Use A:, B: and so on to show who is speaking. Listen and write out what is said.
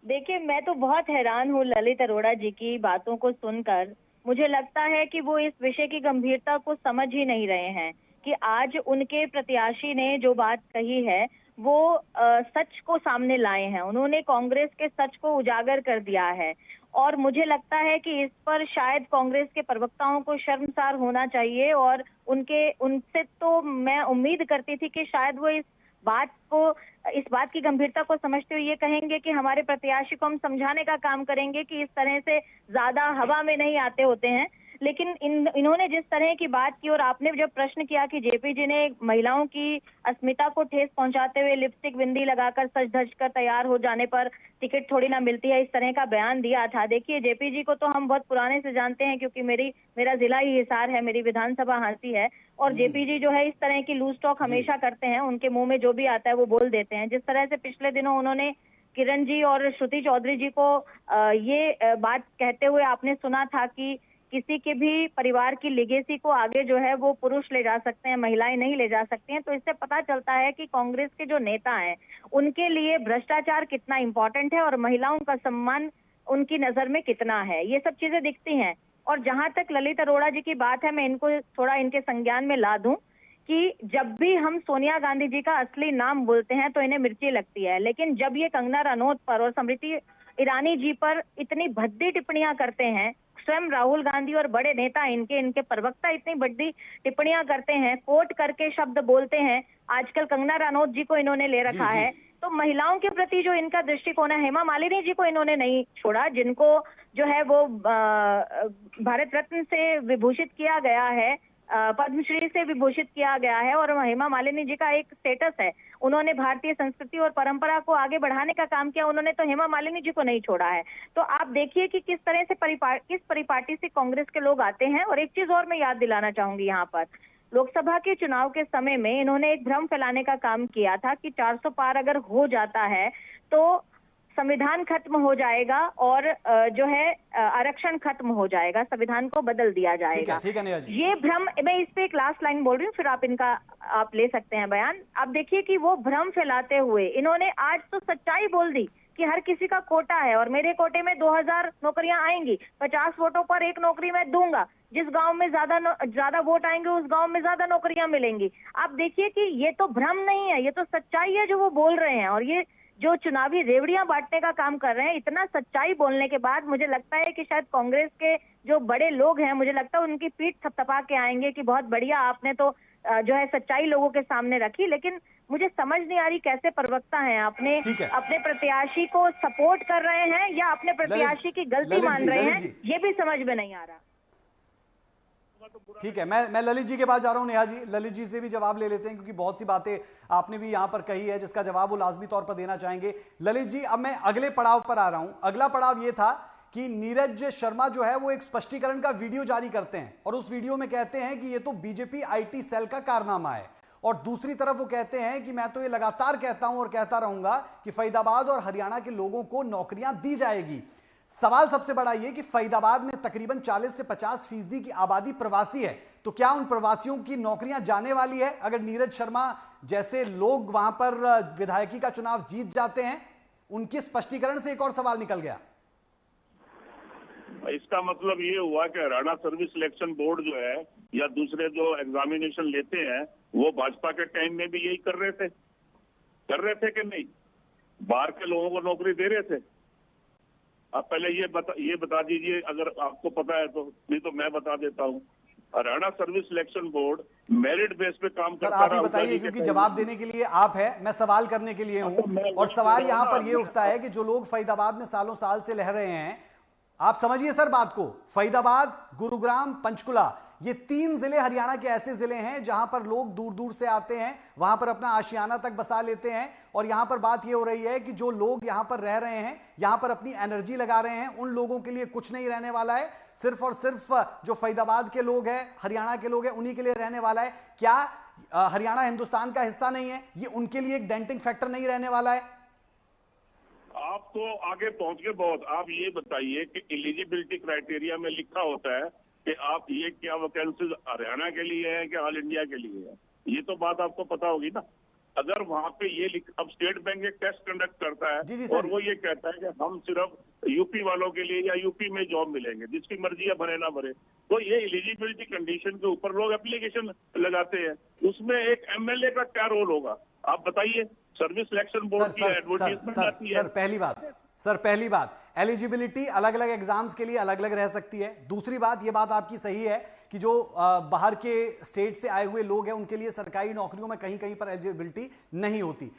A: देखिए, मैं तो बहुत हैरान हूँ ललित अरोड़ा जी की बातों को सुनकर। मुझे लगता है कि वो इस विषय की गंभीरता को समझ ही नहीं रहे हैं कि आज उनके प्रत्याशी ने जो बात कही है, वो सच को सामने लाए हैं। उन्होंने कांग्रेस के सच को उजागर कर दिया है और मुझे लगता है कि इस पर शायद कांग्रेस के प्रवक्ताओं को शर्मसार होना चाहिए और उनके उनसे तो मैं उम्मीद करती थी कि शायद वो बात को इस बात की गंभीरता को समझते हुए ये कहेंगे कि हमारे प्रत्याशी को हम समझाने का काम करेंगे कि इस तरह से ज्यादा हवा में नहीं आते होते हैं। लेकिन इन्होंने जिस तरह की बात की और आपने जब प्रश्न किया कि जेपी जी ने महिलाओं की अस्मिता को ठेस पहुंचाते हुए लिपस्टिक बिंदी लगाकर सज धज कर तैयार हो जाने पर टिकट थोड़ी ना मिलती है, इस तरह का बयान दिया था। देखिए, जेपी जी को तो हम बहुत पुराने से जानते हैं क्योंकि मेरा जिला ही हिसार है, मेरी विधानसभा हांसी है और जेपी जी जो है इस तरह की लूज टॉक हमेशा करते हैं। उनके मुंह में जो भी आता है वो बोल देते हैं। जिस तरह से पिछले दिनों उन्होंने किरण जी और श्रुति चौधरी जी को ये बात कहते हुए आपने सुना था कि किसी के भी परिवार की लिगेसी को आगे जो है वो पुरुष ले जा सकते हैं, महिलाएं नहीं ले जा सकती हैं। तो इससे पता चलता है कि कांग्रेस के जो नेता हैं उनके लिए भ्रष्टाचार कितना इंपॉर्टेंट है और महिलाओं का सम्मान उनकी नजर में कितना है, ये सब चीजें दिखती हैं। और जहां तक ललित अरोड़ा जी की बात है, मैं इनको थोड़ा इनके संज्ञान में ला दूं कि जब भी हम सोनिया गांधी जी का असली नाम बोलते हैं तो इन्हें मिर्ची लगती है, लेकिन जब ये कंगना रनौत पर और स्मृति ईरानी जी पर इतनी भद्दी टिप्पणियां करते हैं, स्वयं राहुल गांधी और बड़े नेता इनके प्रवक्ता इतनी बड़ी टिप्पणियां करते हैं, कोट करके शब्द बोलते हैं, आजकल कंगना रनौत जी को इन्होंने ले
B: जी,
A: रखा
B: जी।
A: है। तो महिलाओं के प्रति जो इनका दृष्टिकोण है, हेमा मालिनी जी को इन्होंने नहीं छोड़ा, जिनको जो है वो भारत रत्न से विभूषित किया गया है, पद्मश्री से विभूषित किया गया है और हेमा मालिनी जी का एक स्टेटस है। उन्होंने भारतीय संस्कृति और परंपरा को आगे बढ़ाने का काम किया, उन्होंने तो हेमा मालिनी जी को नहीं छोड़ा है। तो आप देखिए कि किस तरह से किस परिपाटी से कांग्रेस के लोग आते हैं। और एक चीज और मैं याद दिलाना चाहूंगी यहाँ पर, लोकसभा के चुनाव के समय में इन्होंने एक भ्रम फैलाने का काम किया था कि 400 पार अगर हो जाता है तो संविधान खत्म हो जाएगा और जो है आरक्षण खत्म हो जाएगा, संविधान को बदल दिया जाएगा।
B: ठीक है नेहा जी।
A: ये भ्रम, मैं इस पे एक लास्ट लाइन बोल रही हूँ, फिर आप ले सकते हैं बयान। आप देखिए कि वो भ्रम फैलाते हुए इन्होंने आज तो सच्चाई बोल दी कि हर किसी का कोटा है और मेरे कोटे में 2000 नौकरियां आएंगी, 50 वोटों पर एक नौकरी मैं दूंगा, जिस गांव में ज्यादा वोट आएंगे उस गांव में ज्यादा नौकरियां मिलेंगी। आप देखिए कि ये तो भ्रम नहीं है, ये तो सच्चाई है जो वो बोल रहे हैं। और ये जो चुनावी रेवड़ियां बांटने का काम कर रहे हैं, इतना सच्चाई बोलने के बाद मुझे लगता है कि शायद कांग्रेस के जो बड़े लोग हैं, मुझे लगता है उनकी पीठ थपथपा के आएंगे कि बहुत बढ़िया आपने तो जो है सच्चाई लोगों के सामने रखी। लेकिन मुझे समझ नहीं आ रही कैसे प्रवक्ता हैं, अपने प्रत्याशी को सपोर्ट कर रहे हैं या अपने प्रत्याशी की गलती मान रहे हैं, ये भी समझ में नहीं आ रहा।
B: ठीक है, मैं ललित जी के पास जा रहा हूं। नेहा जी, ललित जी से भी जवाब ले लेते हैं क्योंकि बहुत सी बातें आपने भी यहां पर कही है जिसका जवाब वो लाजमी तौर पर देना चाहेंगे। ललित जी, अब मैं अगले पड़ाव पर आ रहा हूं। अगला पड़ाव ये था कि नीरज शर्मा जो है वो एक स्पष्टीकरण का वीडियो जारी करते हैं और उस वीडियो में कहते हैं कि ये तो बीजेपी आईटी सेल का कारनामा है, और दूसरी तरफ वो कहते हैं कि मैं तो ये लगातार कहता हूं और कहता रहूंगा कि फरीदाबाद और हरियाणा के लोगों को नौकरियां दी जाएगी। सवाल सबसे बड़ा ये कि फरीदाबाद में तकरीबन 40 से 50% की आबादी प्रवासी है, तो क्या उन प्रवासियों की नौकरियां जाने वाली है अगर नीरज शर्मा जैसे लोग वहां पर विधायकी का चुनाव जीत जाते हैं? उनके स्पष्टीकरण से एक और सवाल निकल गया।
C: इसका मतलब ये हुआ कि हरियाणा सर्विस सिलेक्शन बोर्ड जो है या दूसरे जो एग्जामिनेशन लेते हैं वो भाजपा के टाइम में भी यही कर रहे थे कि नहीं? बाहर के लोगों को नौकरी दे रहे थे। आप पहले ये बता दीजिए अगर आपको पता है तो, नहीं तो मैं बता देता हूँ। Haryana service selection board merit base पे काम करता है।
B: आप ही बताइए क्योंकि जवाब देने के लिए आप है, मैं सवाल करने के लिए हूं। और सवाल यहां पर यह उठता है कि जो लोग फरीदाबाद में सालों साल से रह रहे हैं, आप समझिए सर बात को, फरीदाबाद, गुरुग्राम, पंचकुला, ये 3 जिले हरियाणा के ऐसे जिले हैं जहां पर लोग दूर दूर से आते हैं, वहां पर अपना आशियाना तक बसा लेते हैं। और यहां पर बात यह हो रही है कि जो लोग यहां पर रह रहे हैं, यहां पर अपनी एनर्जी लगा रहे हैं, उन लोगों के लिए कुछ नहीं रहने वाला है। सिर्फ और सिर्फ जो फरीदाबाद के लोग हैं, हरियाणा के लोग हैं, उन्हीं के लिए रहने वाला है। क्या हरियाणा हिंदुस्तान का हिस्सा नहीं है? ये उनके लिए एक डेंटिंग फैक्टर नहीं रहने वाला है?
C: आप तो आगे पहुंच गए बहुत। आप ये बताइए कि एलिजिबिलिटी क्राइटेरिया में लिखा होता है कि आप ये क्या वैकेंसीज हरियाणा के लिए है कि ऑल इंडिया के लिए है? ये तो बात आपको पता होगी ना। अगर वहां पे अब स्टेट बैंक एक टेस्ट कंडक्ट करता
B: जी, जी,
C: है
B: सर।
C: और वो ये कहता है कि हम सिर्फ यूपी वालों के लिए या यूपी में जॉब मिलेंगे, जिसकी मर्जी है भरे ना भरे, तो ये एलिजिबिलिटी कंडीशन के ऊपर लोग एप्लीकेशन लगाते हैं। उसमें एक एमएलए का क्या रोल होगा, आप बताइए। सर्विस सिलेक्शन बोर्ड की एडवर्टीजमेंट आती है।
B: सर पहली बात एलिजिबिलिटी अलग अलग एग्जाम्स के लिए अलग अलग रह सकती है। दूसरी बात, ये बात आपकी सही है कि जो बाहर के स्टेट से आए हुए लोग हैं उनके लिए सरकारी नौकरियों में कहीं कहीं पर एलिजिबिलिटी नहीं होती।